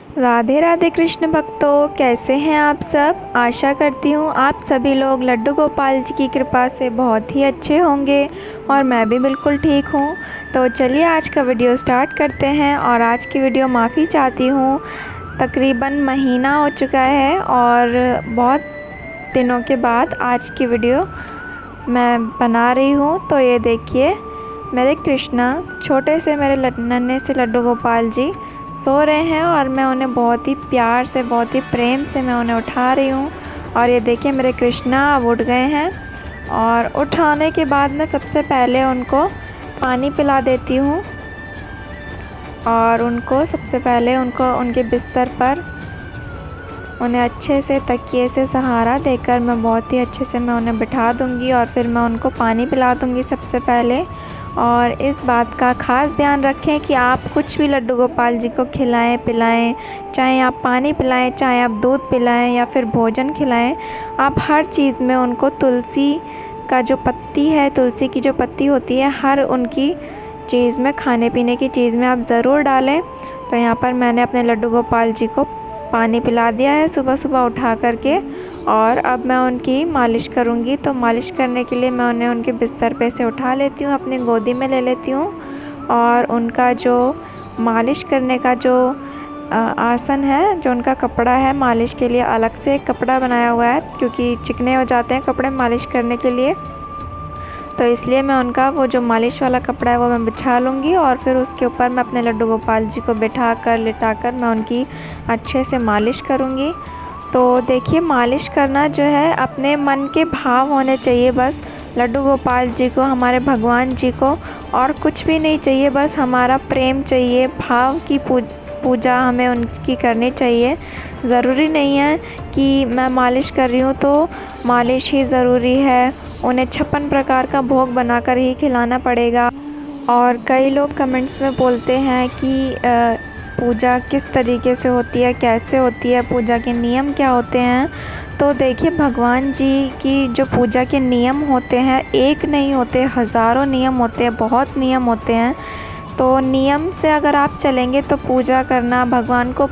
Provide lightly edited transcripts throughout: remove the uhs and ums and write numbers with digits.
राधे राधे कृष्ण भक्तों, कैसे हैं आप सब। आशा करती हूँ आप सभी लोग लड्डू गोपाल जी की कृपा से बहुत ही अच्छे होंगे और मैं भी बिल्कुल ठीक हूँ। तो चलिए आज का वीडियो स्टार्ट करते हैं। और आज की वीडियो माफ़ी चाहती हूँ, तकरीबन महीना हो चुका है और बहुत दिनों के बाद आज की वीडियो मैं बना रही हूँ। तो ये देखिए मेरे कृष्णा, छोटे से मेरे नन्हे से लड्डू गोपाल जी सो रहे हैं और मैं उन्हें बहुत ही प्यार से, बहुत ही प्रेम से मैं उन्हें उठा रही हूँ। और ये देखिए मेरे कृष्णा अब उठ गए हैं। और उठाने के बाद मैं सबसे पहले उनको पानी पिला देती हूँ और उनको सबसे पहले उनके बिस्तर पर उन्हें अच्छे से तकिए से सहारा देकर मैं बहुत ही अच्छे से मैं उन्हें बिठा दूँगी और फिर मैं उनको पानी पिला दूँगी सबसे पहले। और इस बात का ख़ास ध्यान रखें कि आप कुछ भी लड्डू गोपाल जी को खिलाएं पिलाएं, चाहे आप पानी पिलाएं, चाहे आप दूध पिलाएं या फिर भोजन खिलाएं, आप हर चीज़ में उनको तुलसी का जो पत्ती है, तुलसी की जो पत्ती होती है, हर उनकी चीज़ में, खाने पीने की चीज़ में आप ज़रूर डालें। तो यहाँ पर मैंने अपने लड्डू गोपाल जी को पानी पिला दिया है सुबह सुबह उठा करके। और अब मैं उनकी मालिश करूँगी। तो मालिश करने के लिए मैं उन्हें उनके बिस्तर पे से उठा लेती हूँ, अपनी गोदी में ले लेती हूँ और उनका जो मालिश करने का जो आसन है, जो उनका कपड़ा है, मालिश के लिए अलग से एक कपड़ा बनाया हुआ है क्योंकि चिकने हो जाते हैं कपड़े मालिश करने के लिए। तो इसलिए मैं उनका वो जो मालिश वाला कपड़ा है वो मैं बिछा लूँगी और फिर उसके ऊपर मैं अपने लड्डू गोपाल जी को बिठा कर लिटा कर मैं उनकी अच्छे से मालिश करूँगी। तो देखिए मालिश करना जो है अपने मन के भाव होने चाहिए, बस लड्डू गोपाल जी को, हमारे भगवान जी को और कुछ भी नहीं चाहिए, बस हमारा प्रेम चाहिए, भाव की पूजा हमें उनकी करनी चाहिए। ज़रूरी नहीं है कि मैं मालिश कर रही हूँ तो मालिश ही ज़रूरी है, उन्हें 56 प्रकार का भोग बनाकर ही खिलाना पड़ेगा। और कई लोग कमेंट्स में बोलते हैं कि पूजा किस तरीके से होती है, कैसे होती है, पूजा के नियम क्या होते हैं। तो देखिए भगवान जी की जो पूजा के नियम होते हैं एक नहीं होते, हज़ारों नियम होते हैं, बहुत नियम होते हैं। तो नियम से अगर आप चलेंगे तो पूजा करना, भगवान को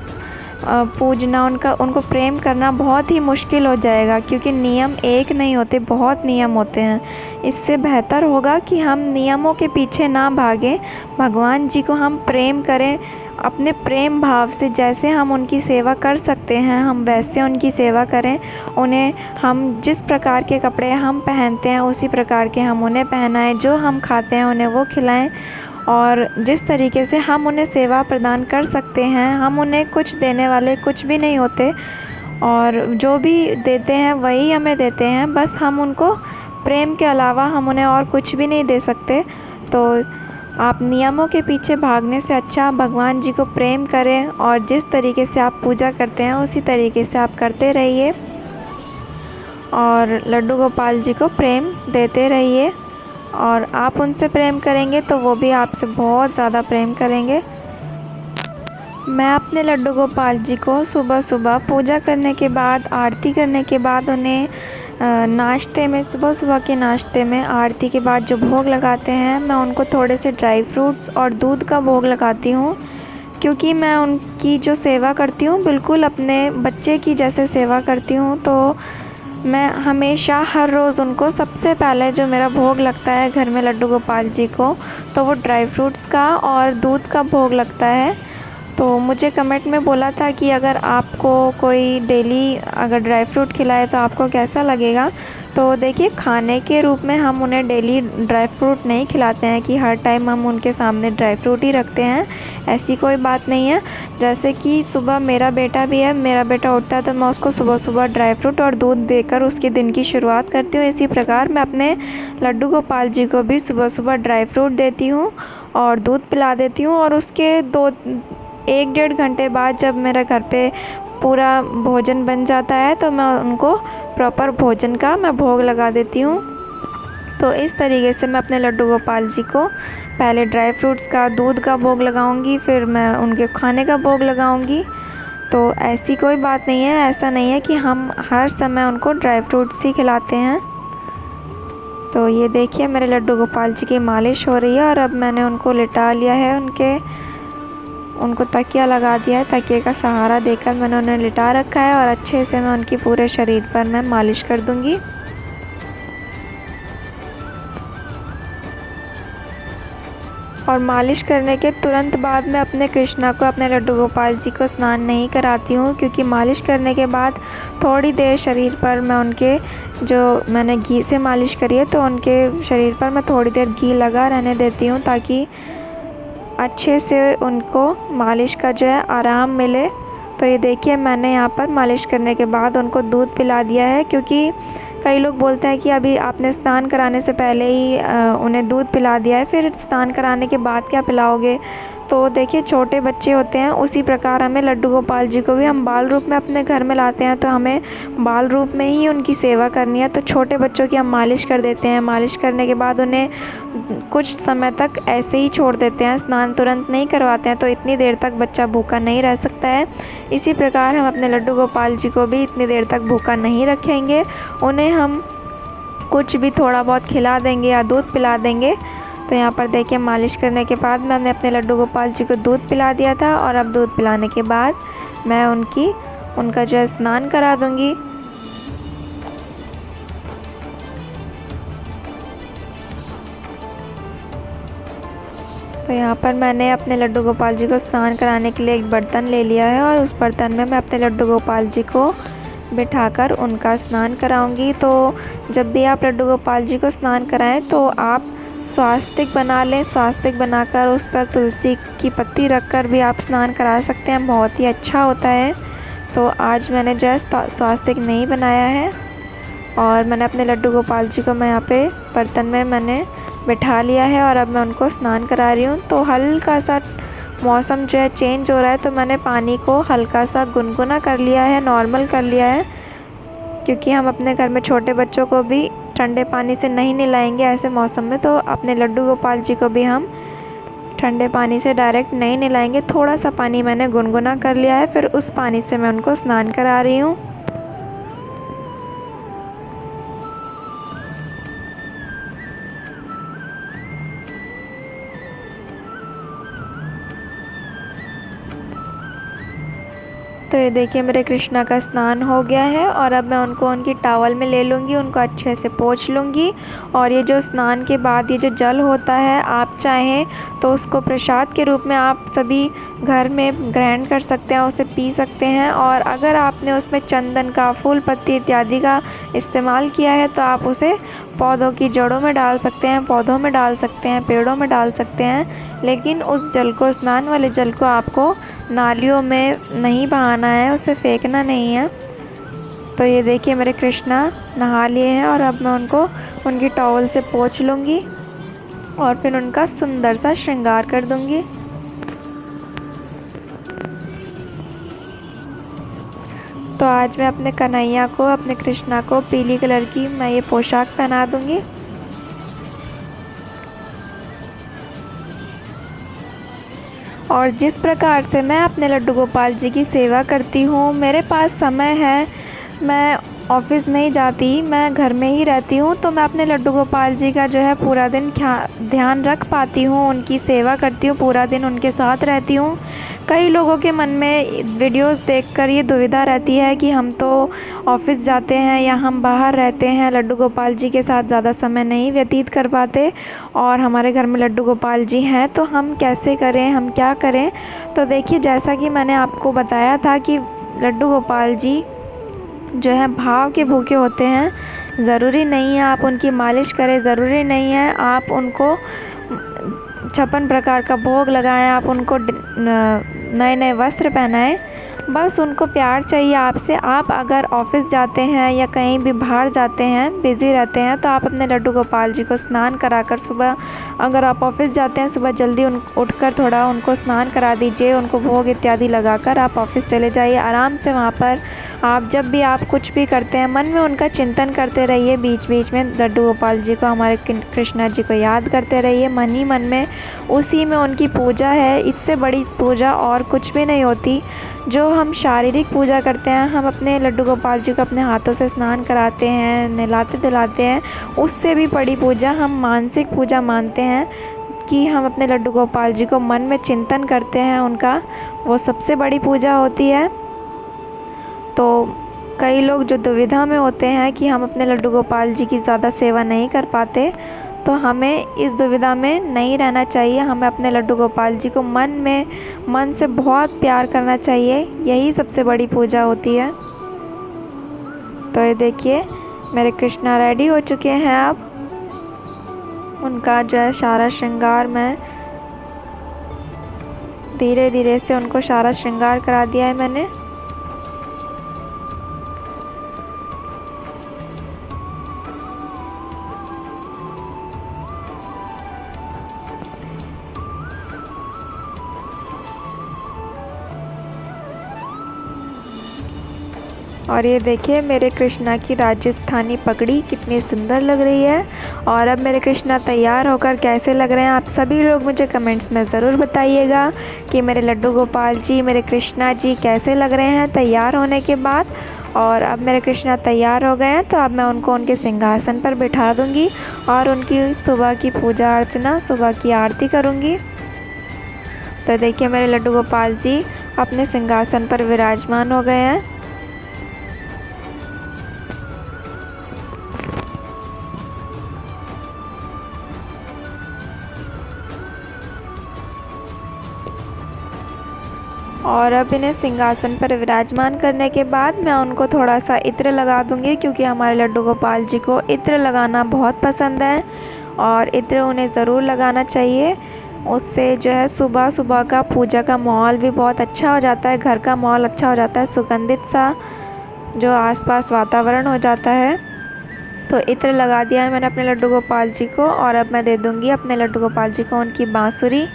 पूजना, उनको प्रेम करना बहुत ही मुश्किल हो जाएगा क्योंकि नियम एक नहीं होते, बहुत नियम होते हैं। इससे बेहतर होगा कि हम नियमों के पीछे ना भागें, भगवान जी को हम प्रेम करें, अपने प्रेम भाव से जैसे हम उनकी सेवा कर सकते हैं हम वैसे उनकी सेवा करें। उन्हें हम जिस प्रकार के कपड़े हम पहनते हैं उसी प्रकार के हम उन्हें पहनाएं, जो हम खाते हैं उन्हें वो खिलाएं। और जिस तरीके से हम उन्हें सेवा प्रदान कर सकते हैं, हम उन्हें कुछ देने वाले कुछ भी नहीं होते और जो भी देते हैं वही हमें देते हैं, बस हम उनको प्रेम के अलावा हम उन्हें और कुछ भी नहीं दे सकते। तो आप नियमों के पीछे भागने से अच्छा भगवान जी को प्रेम करें और जिस तरीके से आप पूजा करते हैं उसी तरीके से आप करते रहिए और लड्डू गोपाल जी को प्रेम देते रहिए। और आप उनसे प्रेम करेंगे तो वो भी आपसे बहुत ज़्यादा प्रेम करेंगे। मैं अपने लड्डू गोपाल जी को सुबह सुबह पूजा करने के बाद, आरती करने के बाद उन्हें नाश्ते में, सुबह सुबह के नाश्ते में आरती के बाद जो भोग लगाते हैं, मैं उनको थोड़े से ड्राई फ्रूट्स और दूध का भोग लगाती हूँ क्योंकि मैं उनकी जो सेवा करती हूँ बिल्कुल अपने बच्चे की जैसे सेवा करती हूँ। तो मैं हमेशा हर रोज़ उनको सबसे पहले जो मेरा भोग लगता है घर में लड्डू गोपाल जी को, तो वो ड्राई फ्रूट्स का और दूध का भोग लगता है। तो मुझे कमेंट में बोला था कि अगर आपको कोई डेली अगर ड्राई फ्रूट खिलाए तो आपको कैसा लगेगा। तो देखिए खाने के रूप में हम उन्हें डेली ड्राई फ्रूट नहीं खिलाते हैं कि हर टाइम हम उनके सामने ड्राई फ्रूट ही रखते हैं, ऐसी कोई बात नहीं है। जैसे कि सुबह मेरा बेटा भी है, मेरा बेटा उठता है तो मैं उसको सुबह सुबह ड्राई फ्रूट और दूध देकर उसके दिन की शुरुआत करती हूँ। इसी प्रकार मैं अपने लड्डू गोपाल जी को भी सुबह सुबह ड्राई फ्रूट देती हूँ और दूध पिला देती हूँ। और उसके 1-1.5 घंटे बाद जब मेरे घर पे पूरा भोजन बन जाता है तो मैं उनको प्रॉपर भोजन का मैं भोग लगा देती हूँ। तो इस तरीके से मैं अपने लड्डू गोपाल जी को पहले ड्राई फ्रूट्स का, दूध का भोग लगाऊंगी, फिर मैं उनके खाने का भोग लगाऊंगी। तो ऐसी कोई बात नहीं है, ऐसा नहीं है कि हम हर समय उनको ड्राई फ्रूट्स ही खिलाते हैं। तो ये देखिए मेरे लड्डू गोपाल जी की मालिश हो रही है और अब मैंने उनको लिटा लिया है उनको तकिया लगा दिया है। तकिए का सहारा देकर मैंने उन्हें लिटा रखा है और अच्छे से मैं उनकी पूरे शरीर पर मैं मालिश कर दूँगी। और मालिश करने के तुरंत बाद मैं अपने कृष्णा को, अपने लड्डू गोपाल जी को स्नान नहीं कराती हूँ, क्योंकि मालिश करने के बाद थोड़ी देर शरीर पर मैं उनके, जो मैंने घी से मालिश करी है, तो उनके शरीर पर मैं थोड़ी देर घी लगा रहने देती हूँ ताकि अच्छे से उनको मालिश का जो है आराम मिले। तो ये देखिए मैंने यहाँ पर मालिश करने के बाद उनको दूध पिला दिया है, क्योंकि कई लोग बोलते हैं कि अभी आपने स्नान कराने से पहले ही उन्हें दूध पिला दिया है, फिर स्नान कराने के बाद क्या पिलाओगे। तो देखिए छोटे बच्चे होते हैं, उसी प्रकार हमें लड्डू गोपाल जी को भी हम बाल रूप में अपने घर में लाते हैं, तो हमें बाल रूप में ही उनकी सेवा करनी है। तो छोटे बच्चों की हम मालिश कर देते हैं। मालिश करने के बाद उन्हें कुछ समय तक ऐसे ही छोड़ देते हैं, स्नान तुरंत नहीं करवाते हैं, तो इतनी देर तक बच्चा भूखा नहीं रह सकता है। इसी प्रकार हम अपने लड्डू गोपाल जी को भी इतनी देर तक भूखा नहीं रखेंगे। उन्हें हम कुछ भी थोड़ा बहुत खिला देंगे या दूध पिला देंगे। तो यहाँ पर देखिए मालिश करने के बाद मैंने अपने लड्डू गोपाल जी को दूध पिला दिया था, और अब दूध पिलाने के बाद मैं उनका जो है स्नान करा दूँगी। तो यहाँ पर मैंने अपने लड्डू गोपाल जी को स्नान कराने के लिए एक बर्तन ले लिया है, और उस बर्तन में मैं अपने लड्डू गोपाल जी को बिठाकर उनका स्नान कराऊंगी। तो जब भी आप लड्डू गोपाल जी को स्नान कराएं तो आप स्वास्तिक बना लें। स्वास्तिक बनाकर उस पर तुलसी की पत्ती रखकर भी आप स्नान करा सकते हैं, बहुत ही अच्छा होता है। तो आज मैंने जो है स्वास्तिक नहीं बनाया है, और मैंने अपने लड्डू गोपाल जी को मैं यहाँ पे बर्तन में मैंने बिठा लिया है, और अब मैं उनको स्नान करा रही हूँ। तो हल्का सा मौसम जो है चेंज हो रहा है, तो मैंने पानी को हल्का सा गुनगुना कर लिया है, नॉर्मल कर लिया है, क्योंकि हम अपने घर में छोटे बच्चों को भी ठंडे पानी से नहीं नहलाएंगे ऐसे मौसम में। तो अपने लड्डू गोपाल जी को भी हम ठंडे पानी से डायरेक्ट नहीं नहलाएंगे। थोड़ा सा पानी मैंने गुनगुना कर लिया है, फिर उस पानी से मैं उनको स्नान करा रही हूँ। तो ये देखिए मेरे कृष्णा का स्नान हो गया है, और अब मैं उनको उनकी टॉवल में ले लूँगी, उनको अच्छे से पोंछ लूँगी। और ये जो स्नान के बाद ये जो जल होता है, आप चाहें तो उसको प्रसाद के रूप में आप सभी घर में ग्रहण कर सकते हैं, उसे पी सकते हैं। और अगर आपने उसमें चंदन का, फूल पत्ती इत्यादि का इस्तेमाल किया है तो आप उसे पौधों की जड़ों में डाल सकते हैं, पौधों में डाल सकते हैं, पेड़ों में डाल सकते हैं। लेकिन उस जल को, स्नान वाले जल को आपको नालियों में नहीं बहाना है, उसे फेंकना नहीं है। तो ये देखिए मेरे कृष्णा नहा लिए हैं, और अब मैं उनको उनकी टॉवल से पोंछ लूँगी और फिर उनका सुंदर सा श्रृंगार कर दूँगी। तो आज मैं अपने कन्हैया को, अपने कृष्णा को पीली कलर की मैं ये पोशाक पहना दूँगी। और जिस प्रकार से मैं अपने लड्डू गोपाल जी की सेवा करती हूँ, मेरे पास समय है, मैं ऑफ़िस नहीं जाती, मैं घर में ही रहती हूँ, तो मैं अपने लड्डू गोपाल जी का जो है पूरा दिन ध्यान रख पाती हूँ, उनकी सेवा करती हूँ, पूरा दिन उनके साथ रहती हूँ। कई लोगों के मन में वीडियोस देखकर ये दुविधा रहती है कि हम तो ऑफ़िस जाते हैं या हम बाहर रहते हैं, लड्डू गोपाल जी के साथ ज़्यादा समय नहीं व्यतीत कर पाते, और हमारे घर में लड्डू गोपाल जी हैं तो हम कैसे करें, हम क्या करें। तो देखिए जैसा कि मैंने आपको बताया था कि लड्डू गोपाल जी जो है भाव के भूखे होते हैं। ज़रूरी नहीं है आप उनकी मालिश करें, ज़रूरी नहीं है आप उनको 56 प्रकार का भोग लगाएं, आप उनको नए नए वस्त्र पहनाएं। बस उनको प्यार चाहिए आपसे। आप अगर ऑफ़िस जाते हैं या कहीं भी बाहर जाते हैं, बिज़ी रहते हैं, तो आप अपने लड्डू गोपाल जी को स्नान कराकर सुबह, अगर आप ऑफ़िस जाते हैं सुबह जल्दी उठकर थोड़ा उनको स्नान करा दीजिए, उनको भोग इत्यादि लगाकर आप ऑफ़िस चले जाइए आराम से। वहाँ पर आप जब भी आप कुछ भी करते हैं, मन में उनका चिंतन करते रहिए, बीच बीच में लड्डू गोपाल जी को, हमारे कृष्णा जी को याद करते रहिए मन ही मन में। उसी में उनकी पूजा है, इससे बड़ी पूजा और कुछ भी नहीं होती। जो हम शारीरिक पूजा करते हैं, हम अपने लड्डू गोपाल जी को अपने हाथों से स्नान कराते हैं, नहलाते धुलाते हैं, उससे भी बड़ी पूजा हम मानसिक पूजा मानते हैं, कि हम अपने लड्डू गोपाल जी को मन में चिंतन करते हैं उनका, वो सबसे बड़ी पूजा होती है। तो कई लोग जो दुविधा में होते हैं कि हम अपने लड्डू गोपाल जी की ज़्यादा सेवा नहीं कर पाते, तो हमें इस दुविधा में नहीं रहना चाहिए। हमें अपने लड्डू गोपाल जी को मन से बहुत प्यार करना चाहिए, यही सबसे बड़ी पूजा होती है। तो ये देखिए मेरे कृष्णा रेडी हो चुके हैं। अब उनका जो है सारा श्रृंगार मैं धीरे धीरे से उनको सारा श्रृंगार करा दिया है मैंने। और ये देखिए मेरे कृष्णा की राजस्थानी पगड़ी कितनी सुंदर लग रही है। और अब मेरे कृष्णा तैयार होकर कैसे लग रहे हैं, आप सभी लोग मुझे कमेंट्स में ज़रूर बताइएगा कि मेरे लड्डू गोपाल जी, मेरे कृष्णा जी कैसे लग रहे हैं तैयार होने के बाद। और अब मेरे कृष्णा तैयार हो गए हैं, तो अब मैं उनको उनके सिंहासन पर बिठा दूँगी और उनकी सुबह की पूजा अर्चना, सुबह की आरती करूँगी। तो देखिए मेरे लड्डू गोपाल जी अपने सिंहासन पर विराजमान हो गए हैं। और अब इन्हें सिंहासन पर विराजमान करने के बाद मैं उनको थोड़ा सा इत्र लगा दूंगी, क्योंकि हमारे लड्डू गोपाल जी को इत्र लगाना बहुत पसंद है और इत्र उन्हें ज़रूर लगाना चाहिए। उससे जो है सुबह सुबह का पूजा का माहौल भी बहुत अच्छा हो जाता है, घर का माहौल अच्छा हो जाता है, सुगंधित सा जो आसपास वातावरण हो जाता है। तो इत्र लगा दिया है मैंने अपने लड्डू गोपाल जी को। और अब मैं दे दूँगी अपने लड्डू गोपाल जी को उनकी बाँसुरी।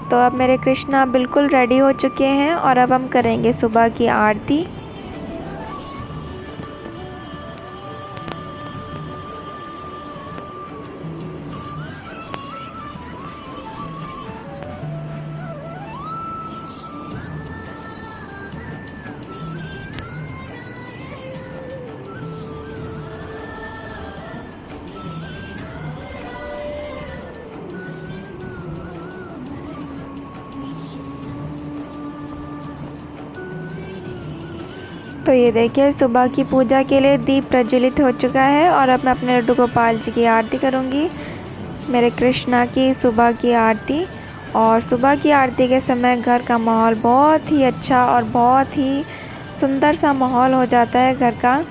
तो अब मेरे कृष्णा बिल्कुल रेडी हो चुके हैं और अब हम करेंगे सुबह की आरती। तो ये देखिए सुबह की पूजा के लिए दीप प्रज्वलित हो चुका है और अब मैं अपने लड्डू गोपाल जी की आरती करूँगी, मेरे कृष्णा की सुबह की आरती। और सुबह की आरती के समय घर का माहौल बहुत ही अच्छा और बहुत ही सुंदर सा माहौल हो जाता है घर का।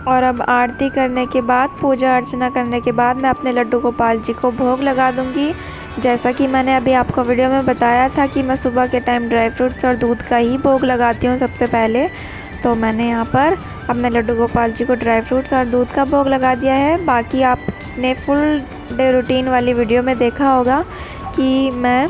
और अब आरती करने के बाद, पूजा अर्चना करने के बाद मैं अपने लड्डू गोपाल जी को भोग लगा दूंगी। जैसा कि मैंने अभी आपको वीडियो में बताया था कि मैं सुबह के टाइम ड्राई फ्रूट्स और दूध का ही भोग लगाती हूँ सबसे पहले। तो मैंने यहाँ पर अपने लड्डू गोपाल जी को ड्राई फ्रूट्स और दूध का भोग लगा दिया है। बाकी आपने फुल डे रूटीन वाली वीडियो में देखा होगा कि मैं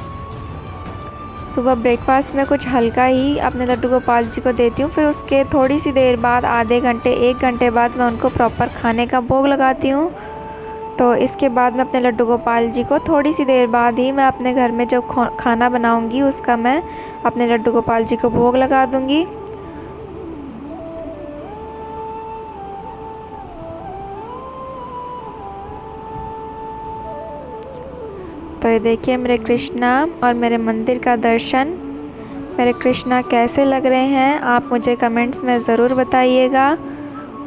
सुबह ब्रेकफास्ट में कुछ हल्का ही अपने लड्डू गोपाल जी को देती हूँ। फिर उसके थोड़ी सी देर बाद, आधे घंटे 1 घंटे बाद मैं उनको प्रॉपर खाने का भोग लगाती हूँ। तो इसके बाद मैं अपने लड्डू गोपाल जी को थोड़ी सी देर बाद ही मैं अपने घर में जो खाना बनाऊँगी उसका मैं अपने लड्डू गोपाल जी को भोग लगा दूँगी। तो ये देखिए मेरे कृष्णा और मेरे मंदिर का दर्शन, मेरे कृष्णा कैसे लग रहे हैं आप मुझे कमेंट्स में ज़रूर बताइएगा।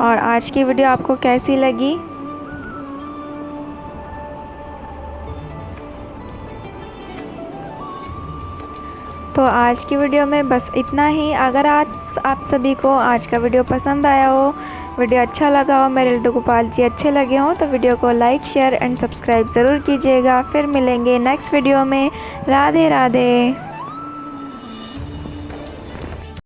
और आज की वीडियो आपको कैसी लगी। तो आज की वीडियो में बस इतना ही। अगर आज आप सभी को आज का वीडियो पसंद आया हो, वीडियो अच्छा लगा हो, मेरे लड्डू गोपाल जी अच्छे लगे हों, तो वीडियो को लाइक शेयर एंड सब्सक्राइब ज़रूर कीजिएगा। फिर मिलेंगे नेक्स्ट वीडियो में। राधे राधे।